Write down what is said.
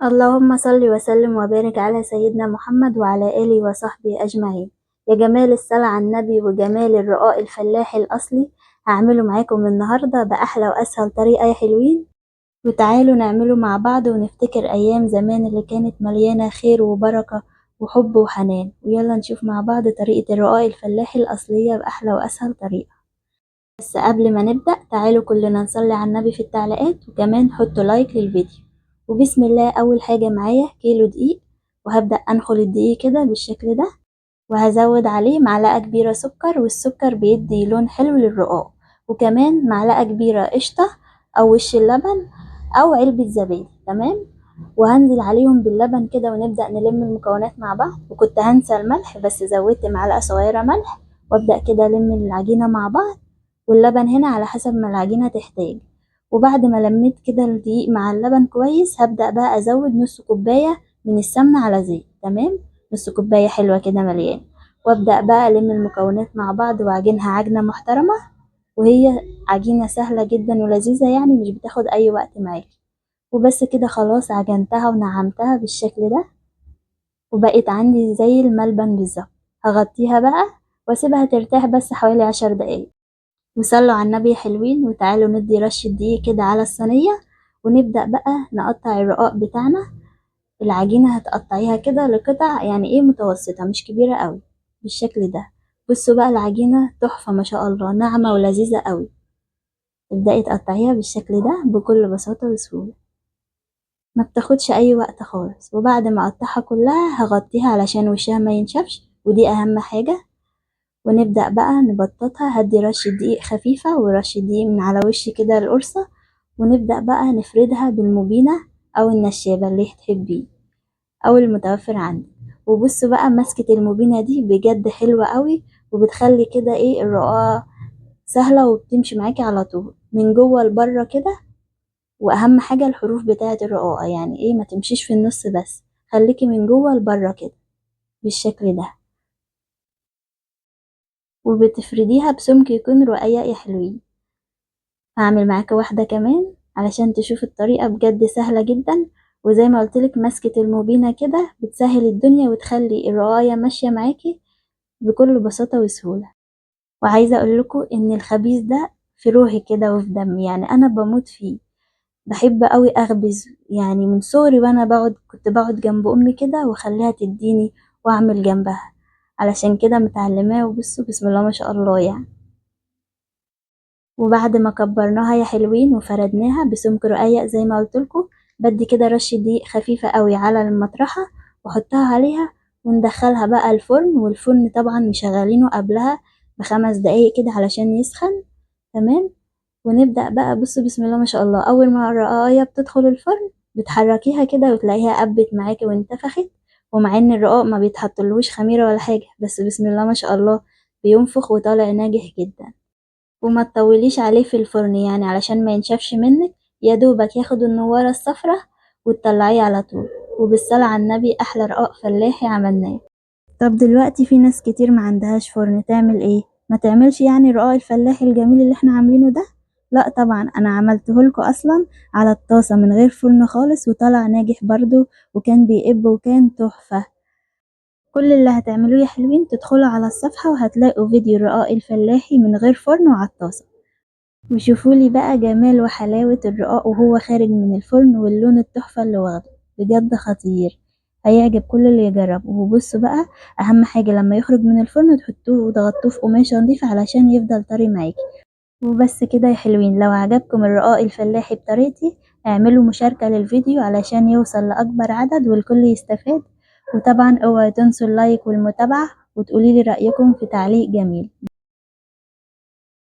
اللهم صل وسلم وبارك على سيدنا محمد وعلى آله وصحبه أجمعين. يا جمال الصلاة على النبي وجمال الرقاق الفلاحي الأصلي، هعمله معاكم النهاردة بأحلى وأسهل طريقة يا حلوين. وتعالوا نعمله مع بعض ونفتكر أيام زمان اللي كانت مليانة خير وبركة وحب وحنان. ويلا نشوف مع بعض طريقة الرقاق الفلاحي الأصلية بأحلى وأسهل طريقة. بس قبل ما نبدأ تعالوا كلنا نصلي على النبي في التعليقات، وكمان حطوا لايك للفيديو. وبسم الله. أول حاجة معايا كيلو دقيق، وهبدأ أنخل الدقيق كده بالشكل ده، وهزود عليه معلقة كبيرة سكر، والسكر بيدي لون حلو للرقاق. وكمان معلقة كبيرة قشطة أو وش اللبن أو علبة زبادي. تمام. وهنزل عليهم باللبن كده ونبدأ نلم المكونات مع بعض. وكنت هنسى الملح بس زودت معلقة صغيرة ملح، وابدأ كده ألم العجينة مع بعض، واللبن هنا على حسب ما العجينة تحتاج. وبعد ما لميت كده الدقيق مع اللبن كويس، هبدأ بقى أزود نص كوباية من السمنة على زيت. تمام. نص كوباية حلوة كده مليان. وابدأ بقى ألم المكونات مع بعض وأعجنها عجنة محترمة. وهي عجينة سهلة جدا ولذيذة، يعني مش بتاخد أي وقت معاكي. وبس كده خلاص عجنتها ونعمتها بالشكل ده، وبقت عندي زي الملبن بالظبط. هغطيها بقى واسيبها ترتاح بس حوالي 10 دقايق. وصلوا على النبي يا حلوين، وتعالوا ندي رشة دقيق كده على الصينية، ونبدأ بقى نقطع الرقاق بتاعنا. العجينة هتقطعيها كده لقطع يعني ايه متوسطة، مش كبيرة قوي، بالشكل ده. بصوا بقى العجينة تحفة ما شاء الله، ناعمة ولذيذة قوي. تبدأي تقطعيها بالشكل ده بكل بساطة وسهولة، ما بتاخدش اي وقت خالص. وبعد ما اقطعها كلها هغطيها علشان وشها ما ينشفش، ودي اهم حاجة. ونبدأ بقى نبططها. هدي رشة دقيق خفيفة ورشة دقيق من على وش كده القرصة، ونبدأ بقى نفردها بالمبينة أو النشابة اللي تحبيه أو المتوفر عندي. وبصوا بقى مسكة المبينة دي بجد حلوة قوي، وبتخلي كده ايه الرقاقة سهلة وبتمشي معاكي على طول من جوه لبره كده. واهم حاجة الحروف بتاعة الرقاقة يعني ايه ما تمشيش في النص، بس خليكي من جوه لبره كده بالشكل ده. وبتفرديها بسمك يكون رقيق يا حلوين. هعمل معاكي واحدة كمان علشان تشوف الطريقة بجد سهلة جدا. وزي ما قلتلك مسكة المبينة كده بتسهل الدنيا وتخلي الرقاية ماشية معاكي بكل بساطة وسهولة. وعايزة اقولكوا ان الخبيز ده في روحي كده وفي دمي، يعني انا بموت فيه. بحب قوي اخبز، يعني من صغري وانا كنت بقعد جنب امي كده واخليها تديني واعمل جنبها، علشان كده متعلماه. وبصوا بسم الله ما شاء الله يعني. وبعد ما كبرناها يا حلوين وفردناها بسمك رقيق زي ما قلتلكوا، بدي كده رشة دقيق خفيفة قوي على المطرحة واحطها عليها، وندخلها بقى الفرن. والفرن طبعا مشغلينه قبلها ب5 دقايق كده علشان يسخن. تمام. ونبدأ بقى بصوا بسم الله ما شاء الله، أول ما الرقاية بتدخل الفرن بتحركيها كده وتلاقيها قبت معاكي وانتفخت. ومع ان الرقاق ما بيتحطلهوش خميرة ولا حاجة، بس بسم الله ما شاء الله بينفخ وطالع ناجح جدا. وما تطوليش عليه في الفرن يعني علشان ما ينشفش منك، يا دوبك ياخد النوارة الصفرة وتطلعيه على طول. وبالصلاة على النبي أحلى رقاق فلاحي عملناه. طب دلوقتي في ناس كتير ما عندهاش فرن، تعمل ايه؟ ما تعملش يعني الرقاق الفلاحي الجميل اللي احنا عاملينه ده؟ لا طبعا، انا عملتهولكوا اصلا على الطاسة من غير فرن خالص، وطلع ناجح برضو وكان بيقب وكان تحفة. كل اللي هتعملوه يا حلوين تدخلوا على الصفحة وهتلاقوا فيديو الرقاق الفلاحي من غير فرن وعلى الطاسة، وشوفولي بقى جمال وحلاوة الرقاق وهو خارج من الفرن واللون التحفة اللي واخده. بجد خطير، هيعجب كل اللي يجربه. وبصوا بقى اهم حاجة لما يخرج من الفرن تحطوه وتغطوه في قماشة نضيفة علشان يفضل طري معاكي. وبس كده يا حلوين. لو عجبكم الرقاق الفلاحي بطريقتي اعملوا مشاركة للفيديو علشان يوصل لأكبر عدد والكل يستفاد. وطبعا اوعوا تنسوا اللايك والمتابعة، وتقوليلي رأيكم في تعليق جميل.